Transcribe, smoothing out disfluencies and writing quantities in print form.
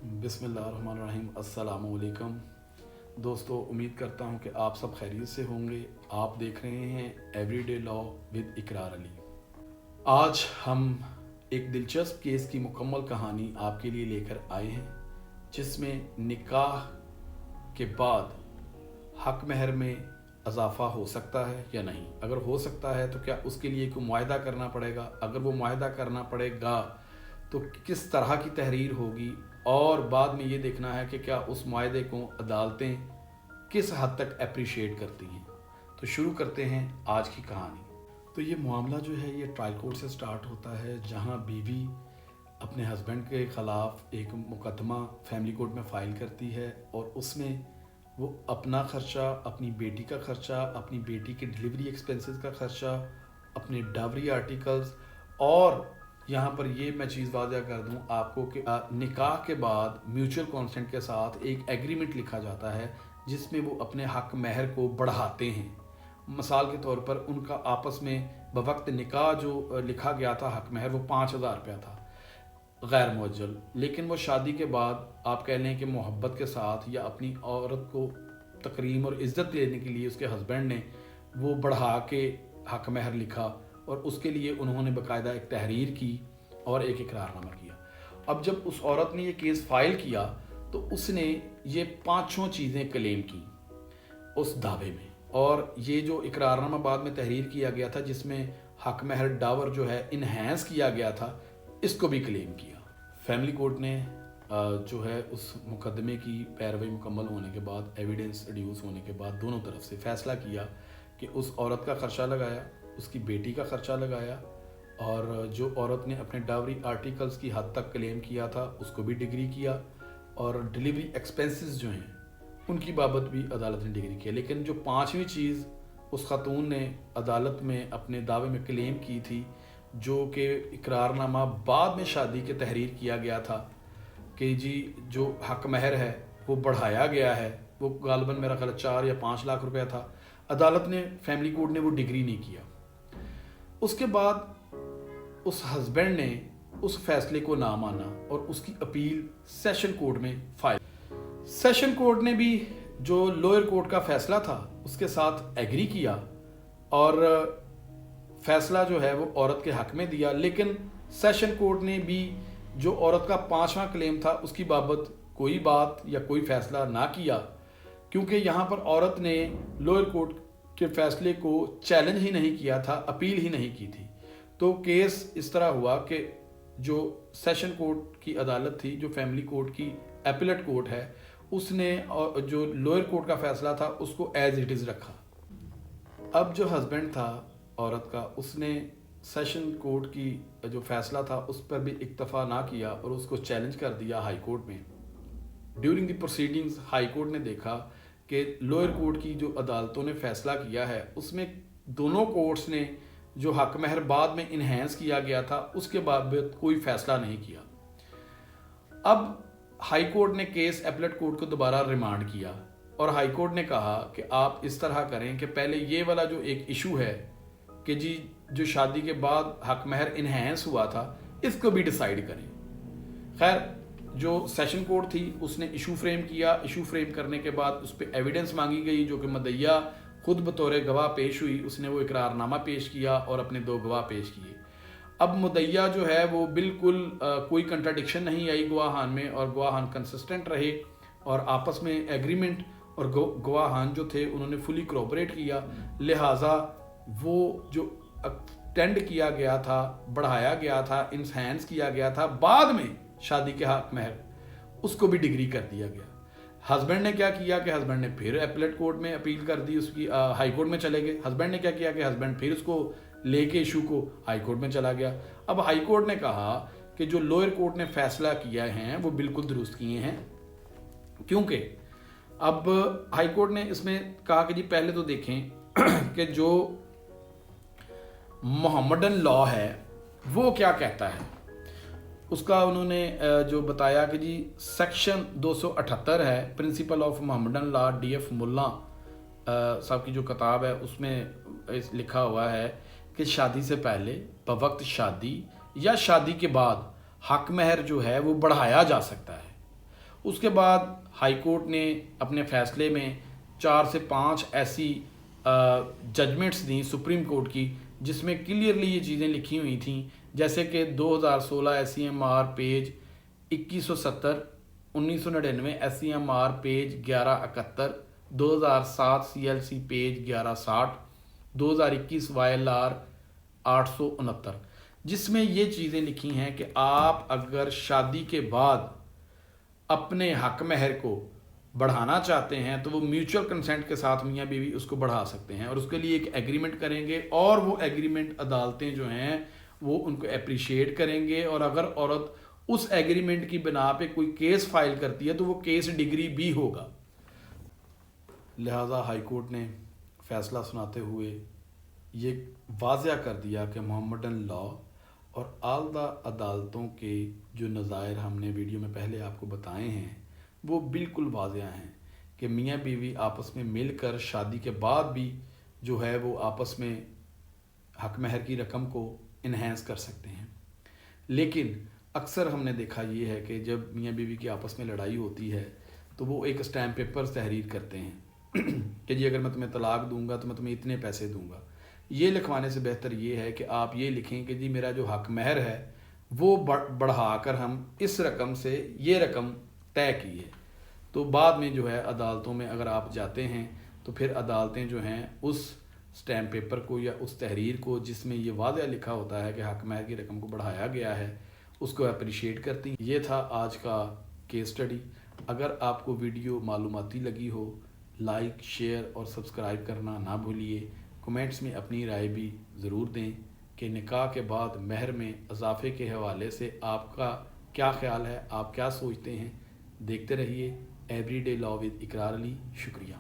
बिस्मिल्लाहिर्रहमानिर्रहीम। अस्सलामु अलैकुम दोस्तों, उम्मीद करता हूँ कि आप सब खैरियत से होंगे। आप देख रहे हैं एवरीडे लॉ विद इकरार अली। आज हम एक दिलचस्प केस की मुकम्मल कहानी आपके लिए लेकर आए हैं, जिसमें निकाह के बाद हक महर में इजाफ़ा हो सकता है या नहीं। अगर हो सकता है तो क्या उसके लिए कोई मुआहदा करना पड़ेगा, अगर वो मुआहदा करना पड़ेगा तो किस तरह की तहरीर होगी, और बाद में ये देखना है कि क्या उस मुआहदे को अदालतें किस हद तक अप्रिशिएट करती हैं। तो शुरू करते हैं आज की कहानी। तो ये मामला जो है ये ट्रायल कोर्ट से स्टार्ट होता है, जहाँ बीवी अपने हस्बैंड के ख़िलाफ़ एक मुकदमा फैमिली कोर्ट में फ़ाइल करती है, और उसमें वो अपना ख़र्चा, अपनी बेटी का ख़र्चा, अपनी बेटी के डिलीवरी एक्सपेंसेस का ख़र्चा, अपने डावरी आर्टिकल्स, और यहाँ पर ये मैं चीज़ वाज़ह कर दूँ आपको कि निकाह के बाद म्यूचुअल कॉन्सेंट के साथ एक एग्रीमेंट लिखा जाता है, जिसमें वो अपने हक महर को बढ़ाते हैं। मिसाल के तौर पर उनका आपस में बवक्त निकाह जो लिखा गया था हक महर, वो 5,000 रुपया था गैर मुअज्जल, लेकिन वो शादी के बाद आप कह लें कि मोहब्बत के साथ या अपनी औरत को तकरीम और इज़्ज़त देने के लिए उसके हस्बैंड ने वो बढ़ा के हक महर लिखा, और उसके लिए उन्होंने बाकायदा एक तहरीर की और एक इकरारनामा किया। अब जब उस औरत ने ये केस फाइल किया तो उसने ये 5 चीज़ें क्लेम की उस दावे में, और ये जो इकरारनामा बाद में तहरीर किया गया था जिसमें हक महर डावर जो है इन्हेंस किया गया था, इसको भी क्लेम किया। फैमिली कोर्ट ने जो है उस मुकदमे की पैरवी मुकम्मल होने के बाद, एविडेंस एड्यूस होने के बाद, दोनों तरफ से फैसला किया कि उस औरत का खर्चा लगाया, उसकी बेटी का खर्चा लगाया, और जो औरत ने अपने डावरी आर्टिकल्स की हद तक क्लेम किया था उसको भी डिग्री किया, और डिलीवरी एक्सपेंसेस जो हैं उनकी बाबत भी अदालत ने डिग्री किया। लेकिन जो 5वीं चीज़ उस खातून ने अदालत में अपने दावे में क्लेम की थी, जो कि इकरारनामा बाद में शादी के तहरीर किया गया था कि जी जो हक महर है वो बढ़ाया गया है, वो गालबन मेरा ख्याल 4 या 5 लाख रुपया था, अदालत ने, फैमिली कोर्ट ने वो डिग्री नहीं किया। उसके बाद उस हस्बैंड ने उस फैसले को ना माना और उसकी अपील सेशन कोर्ट में फाइल। सेशन कोर्ट ने भी जो लोअर कोर्ट का फैसला था उसके साथ एग्री किया, और फैसला जो है वो औरत के हक में दिया। लेकिन सेशन कोर्ट ने भी जो औरत का 5वां क्लेम था उसकी बाबत कोई बात या कोई फैसला ना किया, क्योंकि यहाँ पर औरत ने लोअर कोर्ट के फैसले को चैलेंज ही नहीं किया था, अपील ही नहीं की थी। तो केस इस तरह हुआ कि जो सेशन कोर्ट की अदालत थी, जो फैमिली कोर्ट की एपीलेट कोर्ट है, उसने जो लोअर कोर्ट का फैसला था उसको एज इट इज़ रखा। अब जो हस्बैंड था औरत का, उसने सेशन कोर्ट की जो फैसला था उस पर भी इक्तफा ना किया और उसको चैलेंज कर दिया हाई कोर्ट में। During the proceedings high court ने देखा कि लोअर कोर्ट की जो अदालतों ने फैसला किया है उसमें दोनों कोर्ट्स ने जो हक महर बाद में इन्हेंस किया गया था उसके बाबत कोई फैसला नहीं किया। अब हाई कोर्ट ने केस एपीलेट कोर्ट को दोबारा रिमांड किया, और हाई कोर्ट ने कहा कि आप इस तरह करें कि पहले ये वाला जो एक इशू है कि जी जो शादी के बाद हक महर इन्हेंस हुआ था इसको भी डिसाइड करें। खैर जो सेशन कोर्ट थी उसने इशू फ्रेम किया। इशू फ्रेम करने के बाद उस पर एविडेंस मांगी गई, जो कि मुद्दईया खुद बतौर गवाह पेश हुई। उसने वो इकरारनामा पेश किया और अपने 2 गवाह पेश किए। अब मुद्दईया जो है वो बिल्कुल कोई कंट्राडिक्शन नहीं आई गवाहान में, और गवाहान कंसिस्टेंट रहे और आपस में एग्रीमेंट, और गवाहान जो थे उन्होंने फुली कोऑपरेट किया। लिहाजा वो जो टेंड किया गया था, बढ़ाया गया था, इन्हेंस किया गया था बाद में शादी के हक महर, उसको भी डिग्री कर दिया गया। हस्बैंड ने क्या किया कि हस्बैंड ने फिर एपीलेट कोर्ट में अपील कर दी, उसकी हाई कोर्ट में चले गए। हस्बैंड ने क्या किया कि हस्बैंड फिर उसको लेके इशू को हाई कोर्ट में चला गया। अब हाई कोर्ट ने कहा कि जो लोअर कोर्ट ने फैसला किया है वो बिल्कुल दुरुस्त किए हैं, क्योंकि अब हाई कोर्ट ने इसमें कहा कि जी पहले तो देखें कि जो मोहम्मदन लॉ है वो क्या कहता है। उसका उन्होंने जो बताया कि जी सेक्शन 278 है principle of Mohammedan law, DF मुल्ला साहब की जो किताब है उसमें लिखा हुआ है कि शादी से पहले, बवक्त शादी या शादी के बाद हक महर जो है वो बढ़ाया जा सकता है। اس کے بعد ہائی کورٹ نے اپنے فیصلے میں 4 سے 5 ایسی ججمنٹس دیں سپریم کورٹ کی جس میں کلیئرلی یہ چیزیں لکھی ہوئی تھیں، جیسے کہ 2016 SCMR page 2170، 1999 SCMR page 1171، 2007 CLC page 1160، 2021 YLR 869، جس میں یہ چیزیں لکھی ہیں کہ آپ اگر شادی کے بعد اپنے حق مہر کو بڑھانا چاہتے ہیں تو وہ میوچل کنسنٹ کے ساتھ میاں بیوی اس کو بڑھا سکتے ہیں، اور اس کے لیے ایک ایگریمنٹ کریں گے، اور وہ ایگریمنٹ عدالتیں جو ہیں وہ ان کو اپریشیٹ کریں گے، اور اگر عورت اس ایگریمنٹ کی بنا پہ کوئی کیس فائل کرتی ہے تو وہ کیس ڈگری بھی ہوگا۔ لہٰذا ہائی کورٹ نے فیصلہ سناتے ہوئے یہ واضح کر دیا کہ محمدن لاء اور اعلیٰ عدالتوں کے جو نظائر ہم نے ویڈیو میں پہلے آپ کو بتائے ہیں وہ بالکل واضح ہیں کہ میاں بیوی آپس میں مل کر شادی کے بعد بھی جو ہے وہ آپس میں حق مہر کی رقم کو انہینس کر سکتے ہیں۔ لیکن اکثر ہم نے دیکھا یہ ہے کہ جب میاں بیوی کی آپس میں لڑائی ہوتی ہے تو وہ ایک اسٹیمپ پیپر تحریر کرتے ہیں کہ جی اگر میں تمہیں طلاق دوں گا تو میں تمہیں اتنے پیسے دوں گا۔ یہ لکھوانے سے بہتر یہ ہے کہ آپ یہ لکھیں کہ جی میرا جو حق مہر ہے وہ بڑھا کر ہم اس رقم سے یہ رقم طے کی ہے۔ تو بعد میں جو ہے عدالتوں میں اگر آپ جاتے ہیں تو پھر عدالتیں جو ہیں اس اسٹیمپ پیپر کو یا اس تحریر کو جس میں یہ واضح لکھا ہوتا ہے کہ حق مہر کی رقم کو بڑھایا گیا ہے اس کو اپریشیٹ کرتی ہیں۔ یہ تھا آج کا کیس سٹڈی۔ اگر آپ کو ویڈیو معلوماتی لگی ہو، لائک، شیئر اور سبسکرائب کرنا نہ بھولیے۔ کمنٹس میں اپنی رائے بھی ضرور دیں کہ نکاح کے بعد مہر میں اضافے کے حوالے سے آپ کا کیا خیال ہے، آپ کیا سوچتے ہیں۔ دیکھتے رہیے ایوری ڈے لاء ود اقرار علی۔ شکریہ۔